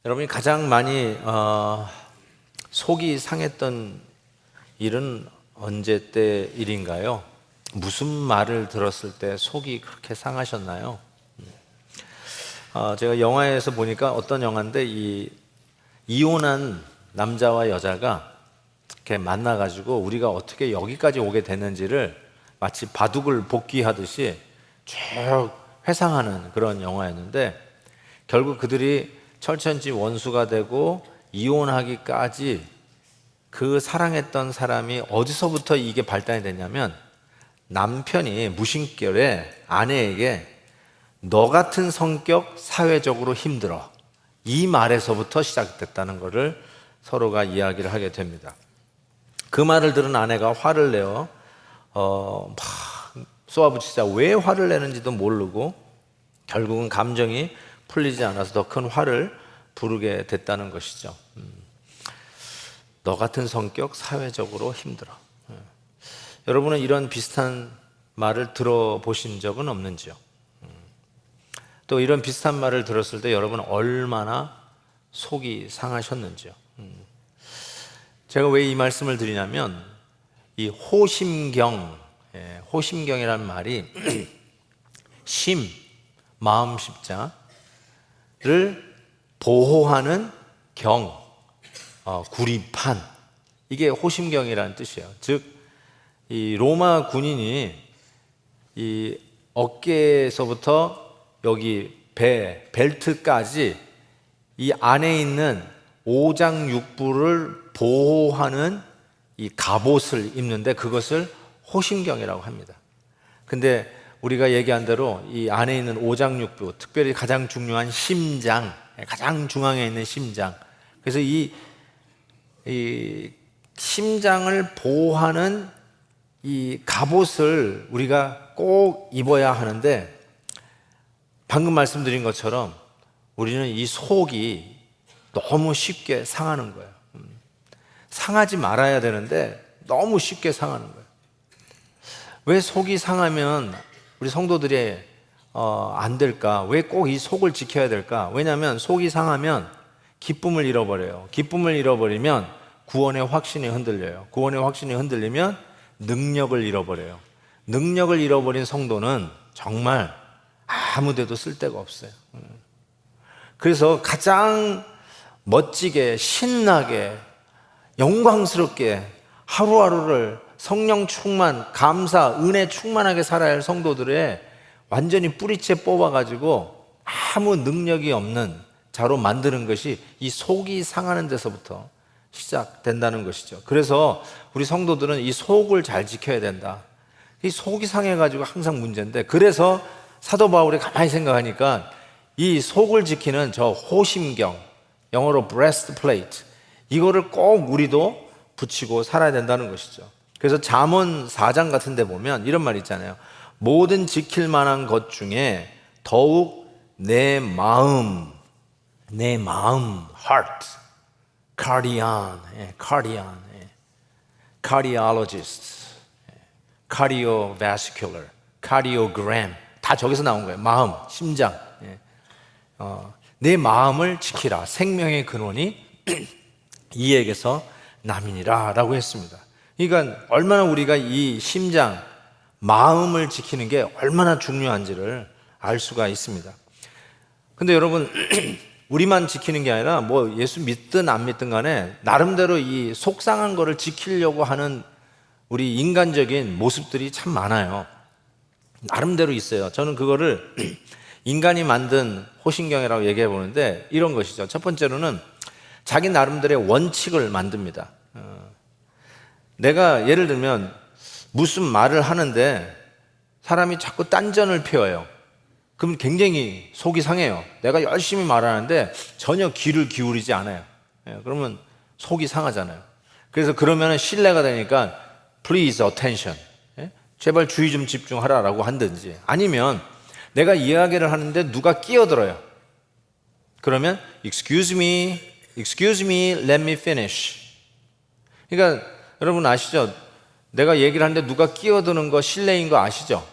여러분이 가장 많이 속이 상했던 일은 언제 때 일인가요? 무슨 말을 들었을 때 속이 그렇게 상하셨나요? 제가 영화에서 보니까 어떤 영화인데 이혼한 남자와 여자가 이렇게 만나가지고 우리가 어떻게 여기까지 오게 됐는지를 마치 바둑을 복귀하듯이 쭉 회상하는 그런 영화였는데, 결국 그들이 철천지 원수가 되고 이혼하기까지 그 사랑했던 사람이 어디서부터 이게 발단이 됐냐면, 남편이 무심결에 아내에게 너 같은 성격 사회적으로 힘들어, 이 말에서부터 시작됐다는 것을 서로가 이야기를 하게 됩니다. 그 말을 들은 아내가 화를 내어 막 쏘아붙이자 왜 화를 내는지도 모르고 결국은 감정이 풀리지 않아서 더 큰 화를 부르게 됐다는 것이죠. 너 같은 성격 사회적으로 힘들어. 여러분은 이런 비슷한 말을 들어보신 적은 없는지요? 또 이런 비슷한 말을 들었을 때 여러분 얼마나 속이 상하셨는지요? 제가 왜 이 말씀을 드리냐면, 이 호심경이라는 말이 심, 마음 십자를 보호하는 경, 구리판, 이게 호심경이라는 뜻이에요. 즉, 이 로마 군인이 이 어깨에서부터 여기 벨트까지 이 안에 있는 오장육부를 보호하는 이 갑옷을 입는데 그것을 호심경이라고 합니다. 근데 우리가 얘기한 대로 이 안에 있는 오장육부, 특별히 가장 중요한 심장, 가장 중앙에 있는 심장, 그래서 이 심장을 보호하는 이 갑옷을 우리가 꼭 입어야 하는데, 방금 말씀드린 것처럼 우리는 이 속이 너무 쉽게 상하는 거예요. 상하지 말아야 되는데 너무 쉽게 상하는 거예요. 왜 속이 상하면 우리 성도들이 안 될까? 왜 꼭 이 속을 지켜야 될까? 왜냐하면 속이 상하면 기쁨을 잃어버려요. 기쁨을 잃어버리면 구원의 확신이 흔들려요. 구원의 확신이 흔들리면 능력을 잃어버려요. 능력을 잃어버린 성도는 정말 아무 데도 쓸데가 없어요. 그래서 가장 멋지게, 신나게, 영광스럽게 하루하루를 성령 충만, 감사, 은혜 충만하게 살아야 할 성도들의 완전히 뿌리채 뽑아가지고 아무 능력이 없는 자로 만드는 것이 이 속이 상하는 데서부터 시작된다는 것이죠. 그래서 우리 성도들은 이 속을 잘 지켜야 된다. 이 속이 상해가지고 항상 문제인데, 그래서 사도 바울이 가만히 생각하니까 이 속을 지키는 저 호심경, 영어로 breastplate, 이거를 꼭 우리도 붙이고 살아야 된다는 것이죠. 그래서 잠언 4장 같은 데 보면 이런 말 있잖아요. 모든 지킬 만한 것 중에 더욱 내 마음, heart, cardiologist, cardiovascular, cardiogram, 다 저기서 나온 거예요. 마음, 심장. 내 마음을 지키라. 생명의 근원이 이에게서 남이니라 라고 했습니다. 그러니까 얼마나 우리가 이 심장, 마음을 지키는 게 얼마나 중요한지를 알 수가 있습니다. 근데 여러분, 우리만 지키는 게 아니라 뭐 예수 믿든 안 믿든 간에 나름대로 이 속상한 거를 지키려고 하는 우리 인간적인 모습들이 참 많아요. 나름대로 있어요. 저는 그거를 인간이 만든 호신경이라고 얘기해 보는데 이런 것이죠. 첫 번째로는 자기 나름대로의 원칙을 만듭니다. 내가 예를 들면 무슨 말을 하는데 사람이 자꾸 딴전을 피워요. 그럼 굉장히 속이 상해요. 내가 열심히 말하는데 전혀 귀를 기울이지 않아요. 그러면 속이 상하잖아요. 그래서 그러면 신뢰가 되니까 please attention, 제발 주의 좀 집중하라라고 한든지, 아니면 내가 이야기를 하는데 누가 끼어들어요. 그러면 excuse me, let me finish. 그러니까 여러분 아시죠? 내가 얘기를 하는데 누가 끼어드는 거 실례인 거 아시죠?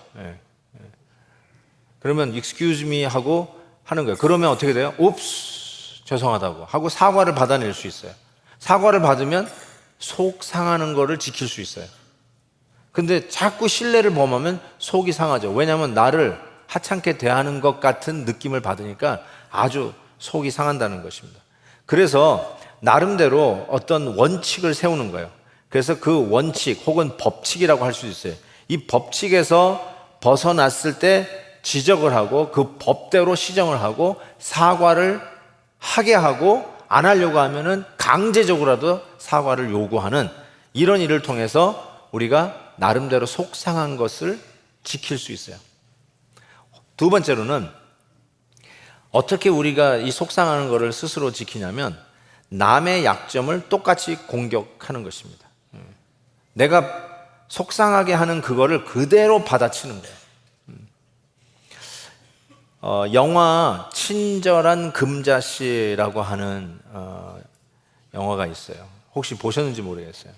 그러면 excuse me 하고 하는 거예요. 그러면 어떻게 돼요? 옵스, 죄송하다고 하고 사과를 받아낼 수 있어요. 사과를 받으면 속 상하는 거를 지킬 수 있어요. 근데 자꾸 신뢰를 범하면 속이 상하죠. 왜냐하면 나를 하찮게 대하는 것 같은 느낌을 받으니까 아주 속이 상한다는 것입니다. 그래서 나름대로 어떤 원칙을 세우는 거예요. 그래서 그 원칙 혹은 법칙이라고 할 수 있어요. 이 법칙에서 벗어났을 때 지적을 하고 그 법대로 시정을 하고 사과를 하게 하고 안 하려고 하면은 강제적으로라도 사과를 요구하는 이런 일을 통해서 우리가 나름대로 속상한 것을 지킬 수 있어요. 두 번째로는 어떻게 우리가 이 속상하는 것을 스스로 지키냐면 남의 약점을 똑같이 공격하는 것입니다. 내가 속상하게 하는 그거를 그대로 받아치는 거예요. 영화 친절한 금자씨라고 하는 영화가 있어요. 혹시 보셨는지 모르겠어요.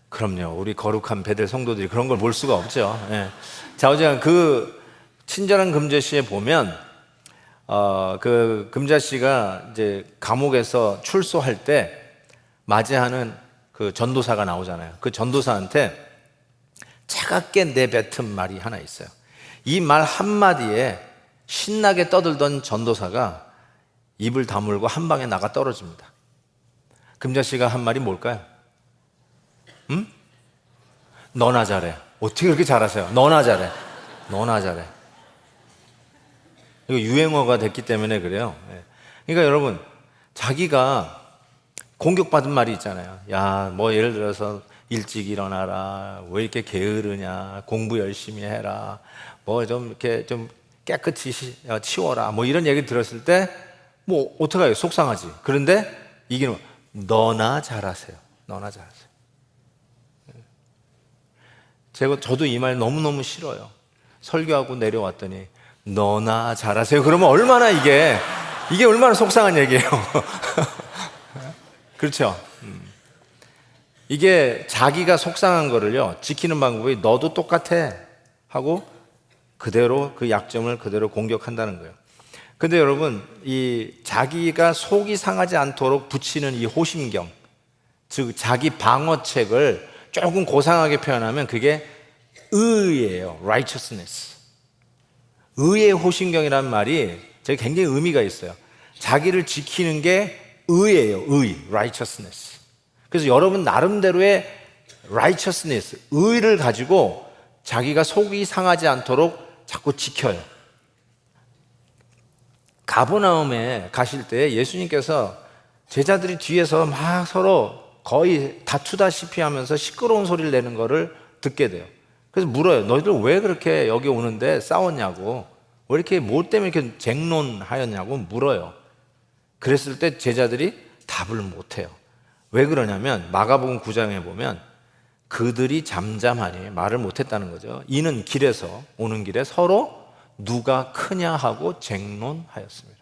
그럼요. 우리 거룩한 베델 성도들이 그런 걸 볼 수가 없죠. 예. 자, 어제 그 친절한 금자씨에 보면 그 금자씨가 이제 감옥에서 출소할 때 맞이하는 그 전도사가 나오잖아요. 그 전도사한테 차갑게 내뱉은 말이 하나 있어요. 이 말 한마디에 신나게 떠들던 전도사가 입을 다물고 한 방에 나가 떨어집니다. 금자씨가 한 말이 뭘까요? 응? 너나 잘해. 어떻게 그렇게 잘하세요? 너나 잘해. 너나 잘해. 이거 유행어가 됐기 때문에 그래요. 그러니까 여러분, 자기가 공격받은 말이 있잖아요. 야, 뭐 예를 들어서 일찍 일어나라. 왜 이렇게 게으르냐. 공부 열심히 해라. 뭐 좀 이렇게 좀 깨끗이 치워라. 뭐 이런 얘기 들었을 때 뭐 어떡해요? 속상하지. 그런데 이게 너나 잘하세요. 너나 잘하세요. 저도 이 말 너무너무 싫어요. 설교하고 내려왔더니 너나 잘하세요. 그러면 얼마나 이게 얼마나 속상한 얘기예요. 그렇죠? 이게 자기가 속상한 거를요 지키는 방법이 너도 똑같아 하고 그대로 그 약점을 그대로 공격한다는 거예요. 근데 여러분, 이 자기가 속이 상하지 않도록 붙이는 이 호심경, 즉 자기 방어책을 조금 고상하게 표현하면 그게 의예요. righteousness. 의의 호심경이라는 말이 되게 굉장히 의미가 있어요. 자기를 지키는 게 의예요. 의, righteousness. 그래서 여러분 나름대로의 righteousness, 의를 가지고 자기가 속이 상하지 않도록 자꾸 지켜요. 가버나움에 가실 때 예수님께서 제자들이 뒤에서 막 서로 거의 다투다시피 하면서 시끄러운 소리를 내는 거를 듣게 돼요. 그래서 물어요. 너희들 왜 그렇게 여기 오는데 싸웠냐고, 왜 이렇게 뭐 때문에 이렇게 쟁론하였냐고 물어요. 그랬을 때 제자들이 답을 못해요. 왜 그러냐면 마가복음 9장에 보면 그들이 잠잠하니 말을 못했다는 거죠. 이는 길에서 오는 길에 서로 누가 크냐 하고 쟁론하였습니다.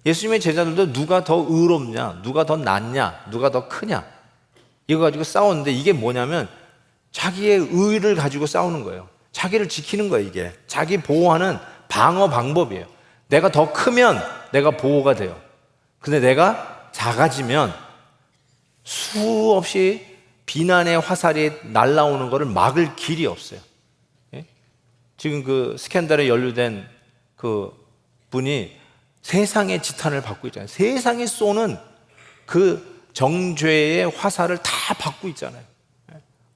예수님의 제자들도 누가 더 의롭냐, 누가 더 낫냐, 누가 더 크냐 이거 가지고 싸웠는데 이게 뭐냐면 자기의 의를 가지고 싸우는 거예요. 자기를 지키는 거예요. 이게 자기 보호하는 방어 방법이에요. 내가 더 크면 내가 보호가 돼요. 근데 내가 작아지면 수없이 비난의 화살이 날라오는 것을 막을 길이 없어요. 지금 그 스캔들에 연루된 그 분이 세상의 지탄을 받고 있잖아요. 세상이 쏘는 그 정죄의 화살을 다 받고 있잖아요.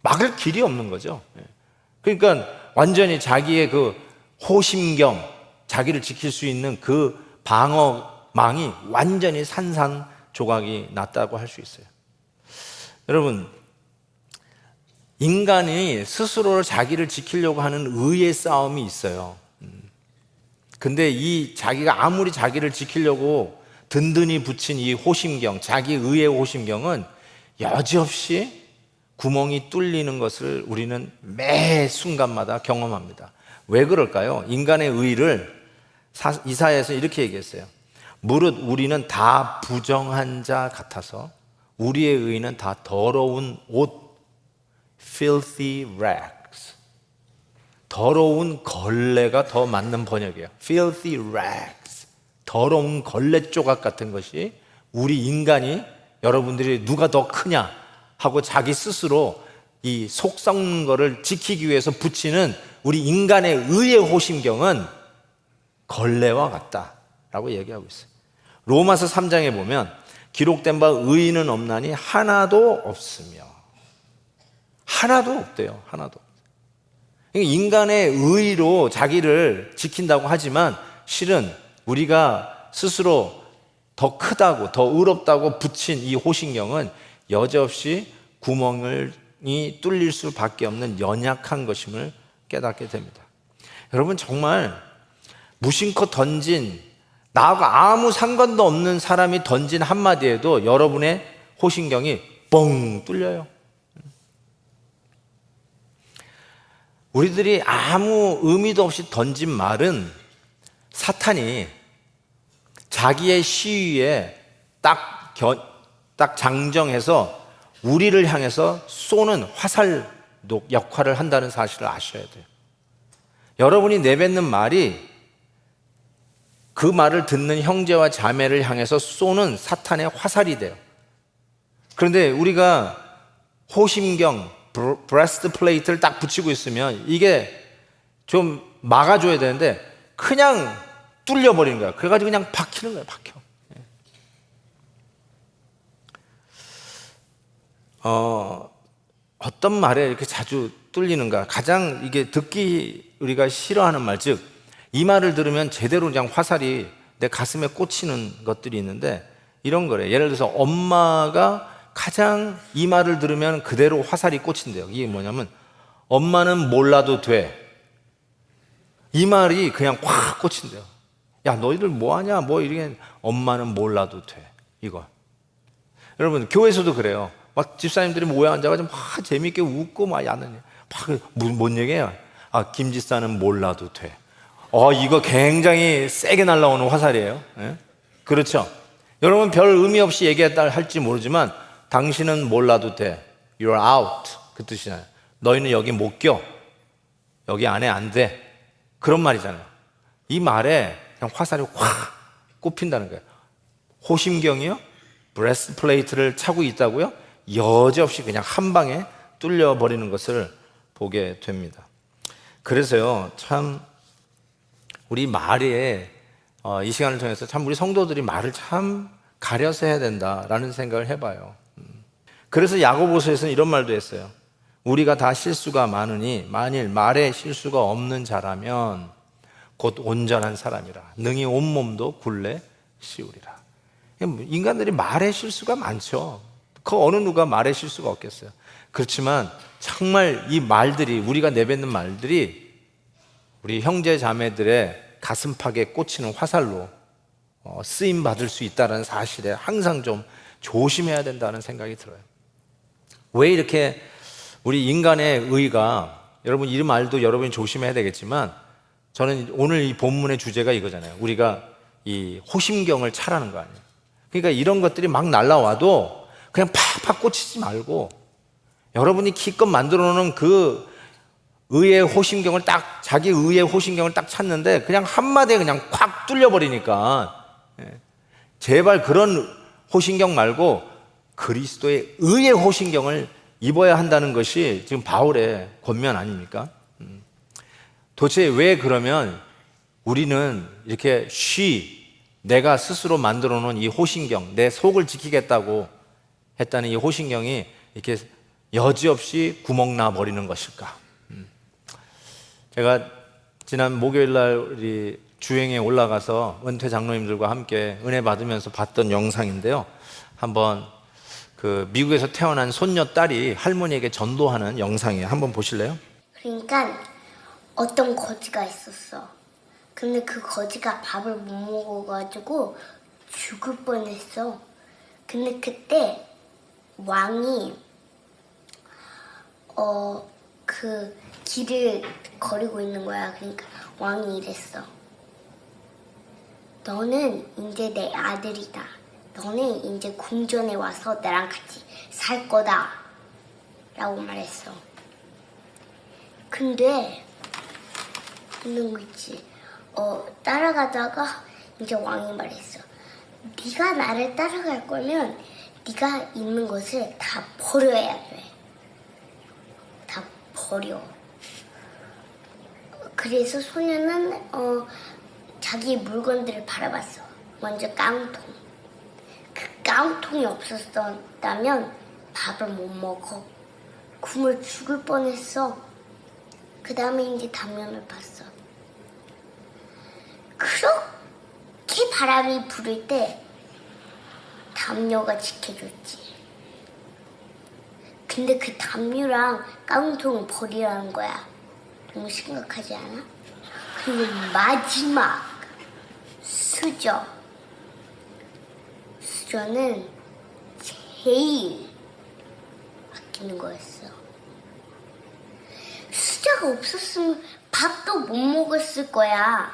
막을 길이 없는 거죠. 그러니까 완전히 자기의 그 호심경, 자기를 지킬 수 있는 그 방어망이 완전히 산산조각이 났다고 할 수 있어요. 여러분, 인간이 스스로 자기를 지키려고 하는 의의 싸움이 있어요. 근데 이 자기가 아무리 자기를 지키려고 든든히 붙인 이 호심경, 자기 의의 호심경은 여지없이 구멍이 뚫리는 것을 우리는 매 순간마다 경험합니다. 왜 그럴까요? 인간의 의를 이사야에서 이렇게 얘기했어요. 무릇 우리는 다 부정한 자 같아서 우리의 의는 다 더러운 옷, filthy rags. 더러운 걸레가 더 맞는 번역이에요. filthy rags. 더러운 걸레 조각 같은 것이 우리 인간이 여러분들이 누가 더 크냐 하고 자기 스스로 이 속 썩는 거를 지키기 위해서 붙이는 우리 인간의 의의 호심경은 걸레와 같다라고 얘기하고 있어요. 로마서 3장에 보면 기록된 바 의인은 없나니 하나도 없으며, 하나도 없대요. 하나도. 인간의 의로 자기를 지킨다고 하지만 실은 우리가 스스로 더 크다고, 더 의롭다고 붙인 이 호신경은 여지없이 구멍이 뚫릴 수밖에 없는 연약한 것임을 깨닫게 됩니다. 여러분, 정말 무심코 던진, 나하고 아무 상관도 없는 사람이 던진 한마디에도 여러분의 호신경이 뻥 뚫려요. 우리들이 아무 의미도 없이 던진 말은 사탄이 자기의 시위에 딱 장정해서 우리를 향해서 쏘는 화살 역할을 한다는 사실을 아셔야 돼요. 여러분이 내뱉는 말이 그 말을 듣는 형제와 자매를 향해서 쏘는 사탄의 화살이 돼요. 그런데 우리가 호심경, 브레스트 플레이트를 딱 붙이고 있으면 이게 좀 막아줘야 되는데 그냥 뚫려버리는 거야. 그래가지고 그냥 박히는 거야, 박혀. 어떤 말에 이렇게 자주 뚫리는가? 가장 이게 듣기 우리가 싫어하는 말, 즉, 이 말을 들으면 제대로 그냥 화살이 내 가슴에 꽂히는 것들이 있는데 이런 거래. 예를 들어서 엄마가 가장 이 말을 들으면 그대로 화살이 꽂힌대요. 이게 뭐냐면 엄마는 몰라도 돼. 이 말이 그냥 확 꽂힌대요. 야, 너희들 뭐하냐? 뭐 이렇게 엄마는 몰라도 돼. 이거. 여러분, 교회에서도 그래요. 막 집사님들이 모여 앉아가지고 막 재밌게 웃고 막 야는 뭔 얘기야? 아, 김 집사는 몰라도 돼. 이거 굉장히 세게 날라오는 화살이에요. 예? 그렇죠? 여러분, 별 의미 없이 얘기했다 할지 모르지만 당신은 몰라도 돼. You're out. 그 뜻이잖아요. 너희는 여기 못 껴. 여기 안에 안 돼. 그런 말이잖아요. 이 말에 그냥 화살이 확 꼽힌다는 거예요. 호심경이요? 브레스트 플레이트를 차고 있다고요? 여지없이 그냥 한 방에 뚫려버리는 것을 보게 됩니다. 그래서요, 참 우리 말에 이 시간을 통해서 참 우리 성도들이 말을 참 가려서 해야 된다라는 생각을 해봐요. 그래서 야고보서에서는 이런 말도 했어요. 우리가 다 실수가 많으니 만일 말에 실수가 없는 자라면 곧 온전한 사람이라 능히 온몸도 굴레 씌우리라. 인간들이 말에 실수가 많죠. 그 어느 누가 말에 실수가 없겠어요. 그렇지만 정말 이 말들이, 우리가 내뱉는 말들이 우리 형제 자매들의 가슴팍에 꽂히는 화살로 쓰임 받을 수 있다는 사실에 항상 좀 조심해야 된다는 생각이 들어요. 왜 이렇게 우리 인간의 의가, 여러분 이 말도 여러분이 조심해야 되겠지만 저는 오늘 이 본문의 주제가 이거잖아요. 우리가 이 호심경을 차라는 거 아니에요. 그러니까 이런 것들이 막 날라와도 그냥 팍팍 꽂히지 말고 여러분이 기껏 만들어 놓은 그 의의 호심경을 딱, 자기 의의 호심경을 딱 찾는데 그냥 한마디에 그냥 콱 뚫려버리니까 제발 그런 호심경 말고 그리스도의 의의 호심경을 입어야 한다는 것이 지금 바울의 권면 아닙니까? 도대체 왜 그러면 우리는 이렇게 내가 스스로 만들어 놓은 이 호심경, 내 속을 지키겠다고 했다는 이 호심경이 이렇게 여지없이 구멍 나 버리는 것일까? 제가 지난 목요일 날 우리 주행에 올라가서 은퇴 장로님들과 함께 은혜 받으면서 봤던 영상인데요. 한번 그 미국에서 태어난 손녀 딸이 할머니에게 전도하는 영상이에요. 한번 보실래요? 그러니까 어떤 거지가 있었어. 근데 그 거지가 밥을 못 먹어가지고 죽을 뻔했어. 근데 그때 왕이 그 길을 거리고 있는 거야. 그러니까 왕이 이랬어. 너는 이제 내 아들이다. 너는 이제 궁전에 와서 나랑 같이 살 거다. 라고 말했어. 근데 있는 거 있지. 따라가다가 이제 왕이 말했어. 네가 나를 따라갈 거면 네가 있는 것을 다 버려야 돼. 다 버려. 그래서 소녀는 자기 물건들을 바라봤어. 먼저 깡통. 그 깡통이 없었다면 밥을 못 먹어. 굶어 죽을 뻔했어. 그 다음에 이제 담요를 봤어. 그렇게 바람이 불을 때 담요가 지켜줬지. 근데 그 담요랑 깡통을 버리라는 거야. 너무 심각하지 않아? 그리고 마지막 수저. 수저는 제일 아끼는 거였어. 수저가 없었으면 밥도 못 먹었을 거야.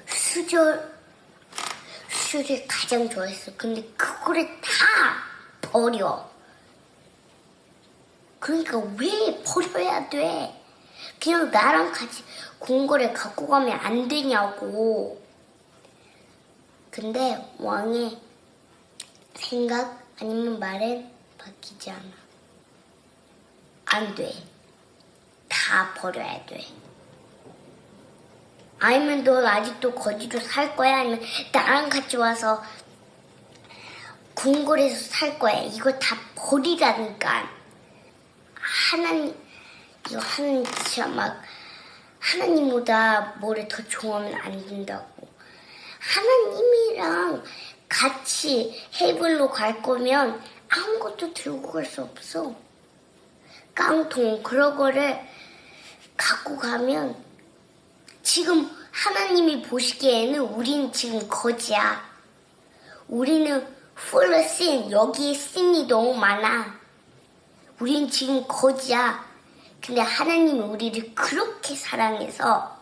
수저를 가장 좋아했어. 근데 그거를 다 버려. 그러니까 왜 버려야 돼? 그냥 나랑 같이 궁궐에 갖고 가면 안 되냐고. 근데 왕의 생각 아니면 말은 바뀌지 않아. 안 돼. 다 버려야 돼. 아니면 넌 아직도 거지로 살 거야? 아니면 나랑 같이 와서 궁궐에서 살 거야? 이거 다 버리라니까. 하나님 진짜 막 하나님보다 뭐를 더 좋아하면 안 된다고. 하나님이랑 같이 헤이븐로 갈 거면 아무것도 들고 갈 수 없어. 깡통 그런 거를 갖고 가면 지금 하나님이 보시기에는 우리는 지금 거지야. 우리는 full of sin. 여기에 sin이 너무 많아. 우린 지금 거지야. 근데 하나님이 우리를 그렇게 사랑해서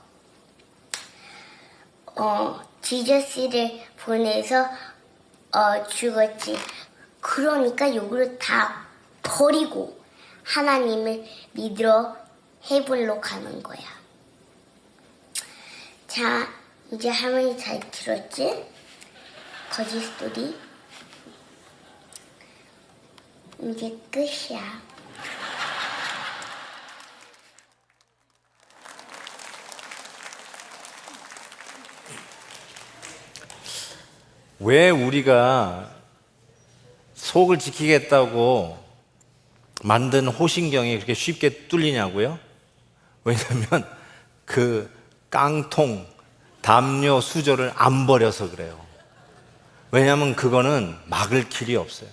지저스를 보내서 죽었지. 그러니까 요거를 다 버리고 하나님을 믿으러 헤븐로 가는 거야. 자, 이제 할머니 잘 들었지? 거짓 스토리. 이제 끝이야. 왜 우리가 속을 지키겠다고 만든 호신경이 그렇게 쉽게 뚫리냐고요? 왜냐하면 그 깡통, 담요, 수저를 안 버려서 그래요. 왜냐하면 그거는 막을 길이 없어요.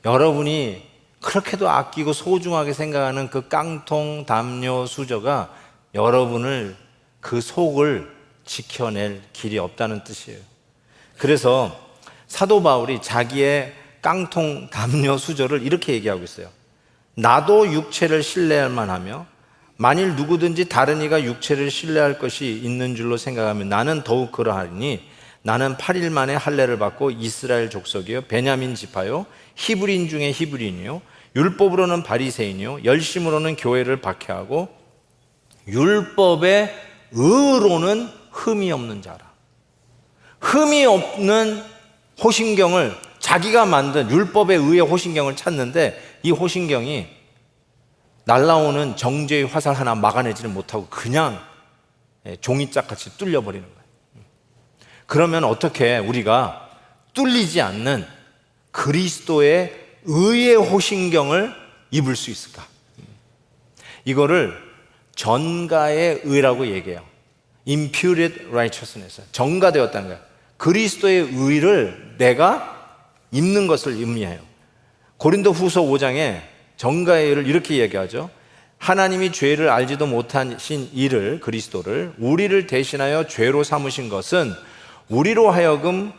여러분이 그렇게도 아끼고 소중하게 생각하는 그 깡통, 담요, 수저가 여러분을 그 속을 지켜낼 길이 없다는 뜻이에요. 그래서 사도 바울이 자기의 깡통, 담요, 수저를 이렇게 얘기하고 있어요. 나도 육체를 신뢰할 만하며 만일 누구든지 다른 이가 육체를 신뢰할 것이 있는 줄로 생각하면 나는 더욱 그러하니 나는 8일 만에 할례를 받고 이스라엘 족속이요 베냐민 지파요 히브리인 중에 히브리인이요 율법으로는 바리새인이요 열심으로는 교회를 박해하고 율법의 의로는 흠이 없는 자라. 흠이 없는 호신경을 자기가 만든 율법에 의해 호신경을 찾는데 이 호신경이 날라오는 정죄의 화살 하나 막아내지를 못하고 그냥 종이짝같이 뚫려버리는 거예요. 그러면 어떻게 우리가 뚫리지 않는 그리스도의 의의 호신경을 입을 수 있을까? 이거를 전가의 의라고 얘기해요. Imputed righteousness. 전가되었다는 거예요. 그리스도의 의를 내가 입는 것을 의미해요. 고린도 후서 5장에 전가의 의를 이렇게 얘기하죠. 하나님이 죄를 알지도 못하신 이를, 그리스도를 우리를 대신하여 죄로 삼으신 것은 우리로 하여금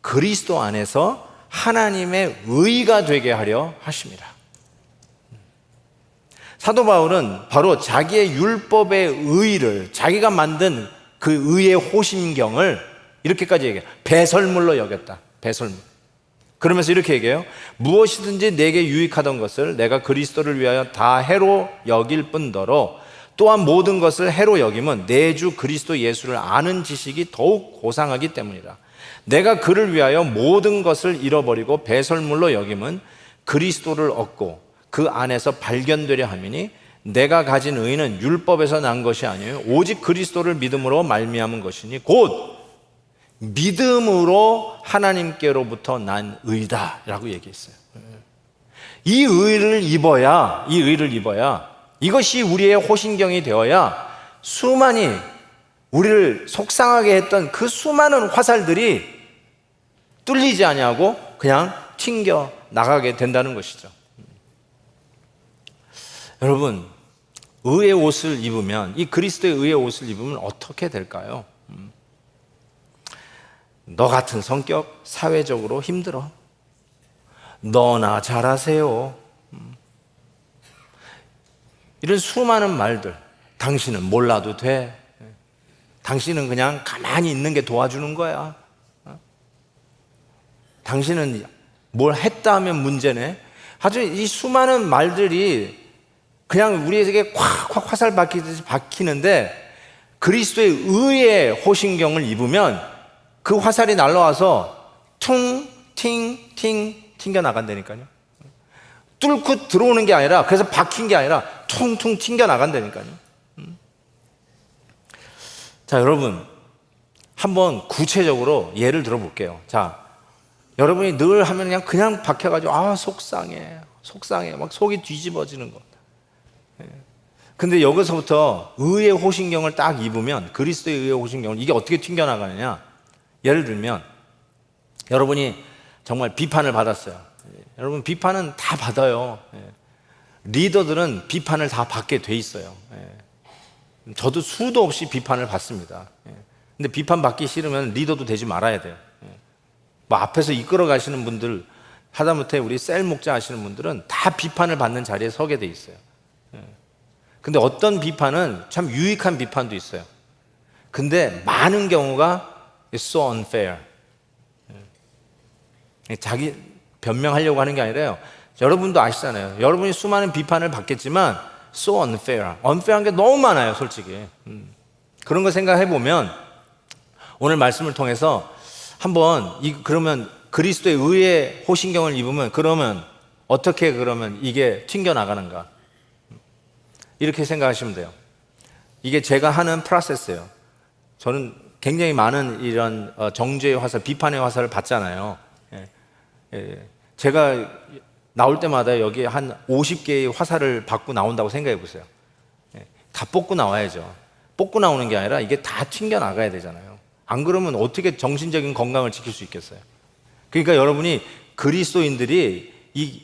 그리스도 안에서 하나님의 의가 되게 하려 하십니다. 사도 바울은 바로 자기의 율법의 의를, 자기가 만든 그 의의 호신경을 이렇게까지 얘기해요. 배설물로 여겼다. 배설물. 그러면서 이렇게 얘기해요. 무엇이든지 내게 유익하던 것을 내가 그리스도를 위하여 다 해로 여길 뿐더러 또한 모든 것을 해로 여김은 내 주 그리스도 예수를 아는 지식이 더욱 고상하기 때문이라. 내가 그를 위하여 모든 것을 잃어버리고 배설물로 여김은 그리스도를 얻고 그 안에서 발견되려 함이니 내가 가진 의는 율법에서 난 것이 아니요 오직 그리스도를 믿음으로 말미암은 것이니 곧 믿음으로 하나님께로부터 난 의다 라고 얘기했어요. 이 의를 입어야 이것이 우리의 호신경이 되어야 수많이 우리를 속상하게 했던 그 수많은 화살들이 뚫리지 아니하고 그냥 튕겨 나가게 된다는 것이죠. 여러분, 의의 옷을 입으면, 이 그리스도의 의의 옷을 입으면 어떻게 될까요? 너 같은 성격 사회적으로 힘들어. 너나 잘하세요. 이런 수많은 말들. 당신은 몰라도 돼. 당신은 그냥 가만히 있는 게 도와주는 거야. 당신은 뭘 했다 하면 문제네. 아주 이 수많은 말들이 그냥 우리에게 콱콱 화살 박히듯이 박히는데 그리스도의 의의 호신경을 입으면 그 화살이 날라와서 퉁, 팅, 팅 튕겨 나간다니까요. 뚫고 들어오는 게 아니라, 그래서 박힌 게 아니라 퉁퉁 튕겨 나간다니까요. 자, 여러분, 한번 구체적으로 예를 들어 볼게요. 자, 여러분이 늘 하면 그냥 박혀가지고, 아, 속상해. 막 속이 뒤집어지는 것. 근데 여기서부터 의의 호신경을 딱 입으면, 그리스도의 의의 호신경을, 이게 어떻게 튕겨나가느냐? 예를 들면, 여러분이 정말 비판을 받았어요. 여러분, 비판은 다 받아요. 리더들은 비판을 다 받게 돼 있어요. 저도 수도 없이 비판을 받습니다. 근데 비판 받기 싫으면 리더도 되지 말아야 돼요. 뭐 앞에서 이끌어 가시는 분들, 하다못해 우리 셀 목자 하시는 분들은 다 비판을 받는 자리에 서게 돼 있어요. 근데 어떤 비판은 참 유익한 비판도 있어요. 근데 많은 경우가 so unfair. 자기 변명하려고 하는 게 아니라요. 여러분도 아시잖아요. 여러분이 수많은 비판을 받겠지만 so unfair. unfair한 게 너무 많아요, 솔직히. 그런 거 생각해 보면 오늘 말씀을 통해서 한번 그러면 그리스도의 의의 호신경을 입으면 그러면 어떻게 그러면 이게 튕겨 나가는가? 이렇게 생각하시면 돼요. 이게 제가 하는 프로세스예요. 저는 굉장히 많은 이런 정죄의 화살, 비판의 화살을 받잖아요. 제가 나올 때마다 여기 한 50개의 화살을 받고 나온다고 생각해 보세요. 다 뽑고 나와야죠. 뽑고 나오는 게 아니라 이게 다 튕겨 나가야 되잖아요. 안 그러면 어떻게 정신적인 건강을 지킬 수 있겠어요? 그러니까 여러분이 그리스도인들이 이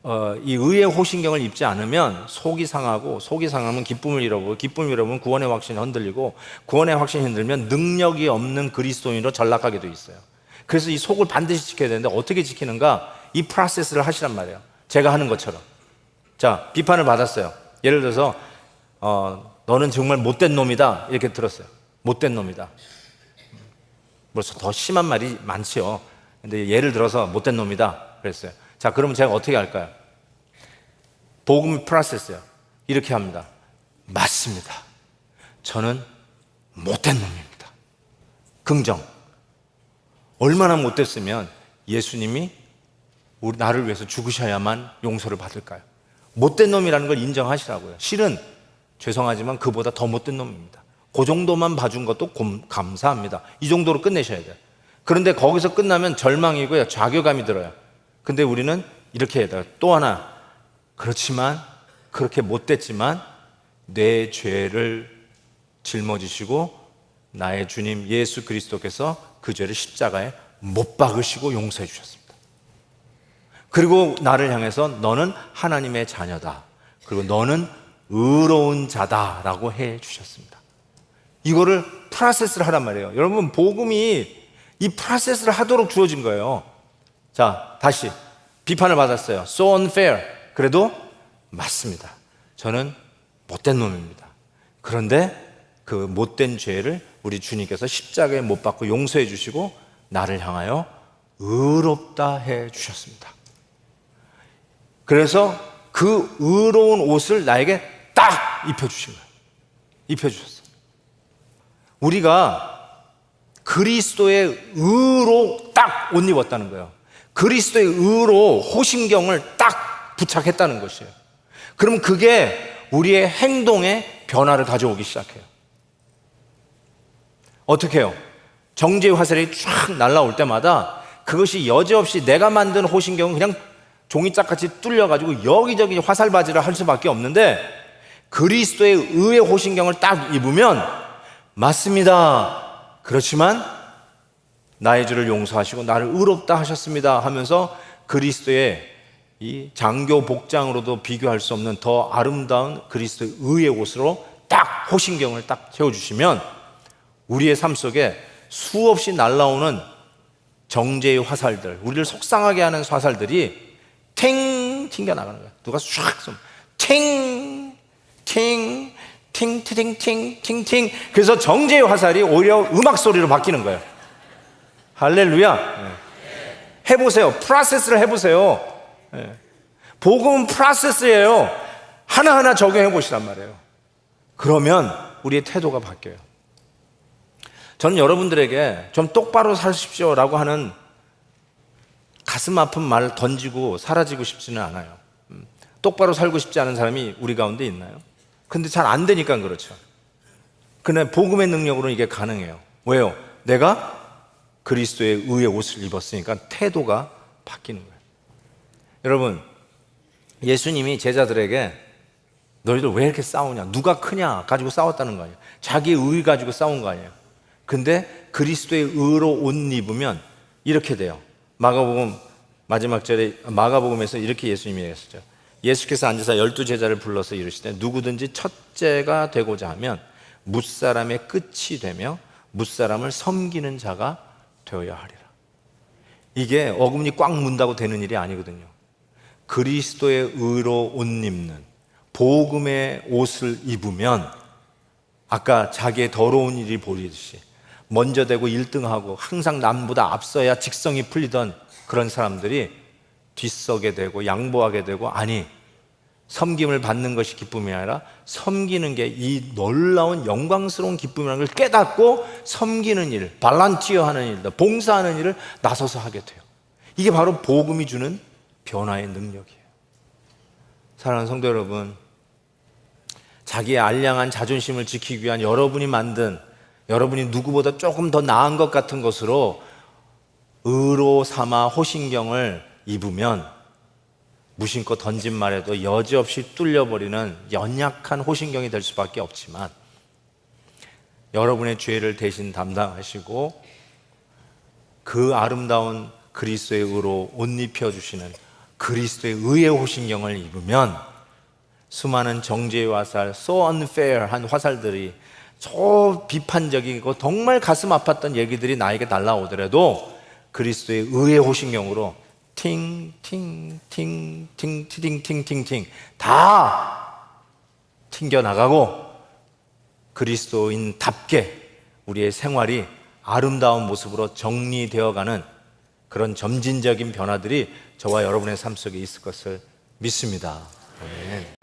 의의 호신경을 입지 않으면 속이 상하고, 속이 상하면 기쁨을 잃어보고, 기쁨을 잃어보면 구원의 확신이 흔들리고, 구원의 확신이 흔들면 능력이 없는 그리스도인으로 전락하게 돼 있어요. 그래서 이 속을 반드시 지켜야 되는데 어떻게 지키는가? 이 프로세스를 하시란 말이에요. 제가 하는 것처럼. 자, 비판을 받았어요. 예를 들어서 너는 정말 못된 놈이다 이렇게 들었어요. 못된 놈이다. 벌써 더 심한 말이 많지요. 근데 예를 들어서 못된 놈이다 그랬어요. 자, 그러면 제가 어떻게 할까요? 복음 프로세스요. 이렇게 합니다. 맞습니다. 저는 못된 놈입니다. 긍정. 얼마나 못됐으면 예수님이 나를 위해서 죽으셔야만 용서를 받을까요? 못된 놈이라는 걸 인정하시라고요. 실은 죄송하지만 그보다 더 못된 놈입니다. 그 정도만 봐준 것도 감사합니다. 이 정도로 끝내셔야 돼요. 그런데 거기서 끝나면 절망이고요. 좌교감이 들어요. 근데 우리는 이렇게 해야 돼요. 또 하나, 그렇지만 그렇게 못됐지만 내 죄를 짊어지시고 나의 주님 예수 그리스도께서 그 죄를 십자가에 못 박으시고 용서해 주셨습니다. 그리고 나를 향해서 너는 하나님의 자녀다. 그리고 너는 의로운 자다라고 해 주셨습니다. 이거를 프로세스를 하란 말이에요. 여러분, 복음이 이 프로세스를 하도록 주어진 거예요. 자, 다시 비판을 받았어요. So unfair. 그래도 맞습니다. 저는 못된 놈입니다. 그런데 그 못된 죄를 우리 주님께서 십자가에 못 박고 용서해 주시고 나를 향하여 의롭다 해 주셨습니다. 그래서 그 의로운 옷을 나에게 딱 입혀주신 거예요. 입혀주셨어요. 우리가 그리스도의 의로 딱 옷 입었다는 거예요. 그리스도의 의로 호심경을 딱 부착했다는 것이에요. 그럼 그게 우리의 행동에 변화를 가져오기 시작해요. 어떻게 해요? 정죄의 화살이 쫙 날아올 때마다 그것이 여지없이 내가 만든 호심경은 그냥 종이짝같이 뚫려가지고 여기저기 화살바지를 할 수밖에 없는데, 그리스도의 의의 호심경을 딱 입으면 맞습니다, 그렇지만 나의 죄를 용서하시고 나를 의롭다 하셨습니다 하면서 그리스도의 이 장교 복장으로도 비교할 수 없는 더 아름다운 그리스도의 의의 옷으로 딱 호심경을 딱 채워주시면 우리의 삶 속에 수없이 날아오는 정죄의 화살들, 우리를 속상하게 하는 화살들이 탱 튕겨나가는 거예요. 누가 쫙 쏘면 탱, 팅, 팅, 팅, 팅, 팅, 팅. 그래서 정죄의 화살이 오히려 음악 소리로 바뀌는 거예요. 할렐루야. 해보세요. 프로세스를 해보세요. 복음은 프로세스예요. 하나하나 적용해 보시란 말이에요. 그러면 우리의 태도가 바뀌어요. 저는 여러분들에게 좀 똑바로 사십시오라고 하는 가슴 아픈 말 던지고 사라지고 싶지는 않아요. 똑바로 살고 싶지 않은 사람이 우리 가운데 있나요? 근데 잘 안 되니까 그렇죠. 근데 복음의 능력으로는 이게 가능해요. 왜요? 내가 그리스도의 의의 옷을 입었으니까 태도가 바뀌는 거예요. 여러분, 예수님이 제자들에게 너희들 왜 이렇게 싸우냐, 누가 크냐 가지고 싸웠다는 거 아니에요. 자기의 의 가지고 싸운 거 아니에요. 근데 그리스도의 의로 옷 입으면 이렇게 돼요. 마가복음 마지막 절에, 마가복음에서 이렇게 예수님이 얘기했었죠. 예수께서 앉아서 12제자를 불러서 이르시되 누구든지 첫째가 되고자 하면 뭇사람의 끝이 되며 뭇사람을 섬기는 자가 되어야 하리라. 이게 어금니 꽉 문다고 되는 일이 아니거든요. 그리스도의 의로 옷 입는 복음의 옷을 입으면 아까 자기의 더러운 일이 보이듯이 먼저 되고 1등하고 항상 남보다 앞서야 직성이 풀리던 그런 사람들이 뒷서게 되고 양보하게 되고, 아니, 섬김을 받는 것이 기쁨이 아니라 섬기는 게 이 놀라운 영광스러운 기쁨이라는 걸 깨닫고 섬기는 일, 발란티어 하는 일, 봉사하는 일을 나서서 하게 돼요. 이게 바로 복음이 주는 변화의 능력이에요. 사랑하는 성도 여러분, 자기의 알량한 자존심을 지키기 위한 여러분이 만든, 여러분이 누구보다 조금 더 나은 것 같은 것으로 의로 삼아 호신경을 입으면 무심코 던진 말에도 여지없이 뚫려버리는 연약한 호신경이 될 수밖에 없지만, 여러분의 죄를 대신 담당하시고 그 아름다운 그리스도의 의로 옷 입혀주시는 그리스도의 의의 호신경을 입으면 수많은 정죄의 화살, so unfair한 화살들이, 저 비판적이고 정말 가슴 아팠던 얘기들이 나에게 날라오더라도 그리스도의 의의 호신경으로 팅팅팅팅팅팅팅팅 다 튕겨나가고 그리스도인답게 우리의 생활이 아름다운 모습으로 정리되어가는 그런 점진적인 변화들이 저와 여러분의 삶 속에 있을 것을 믿습니다. 아멘.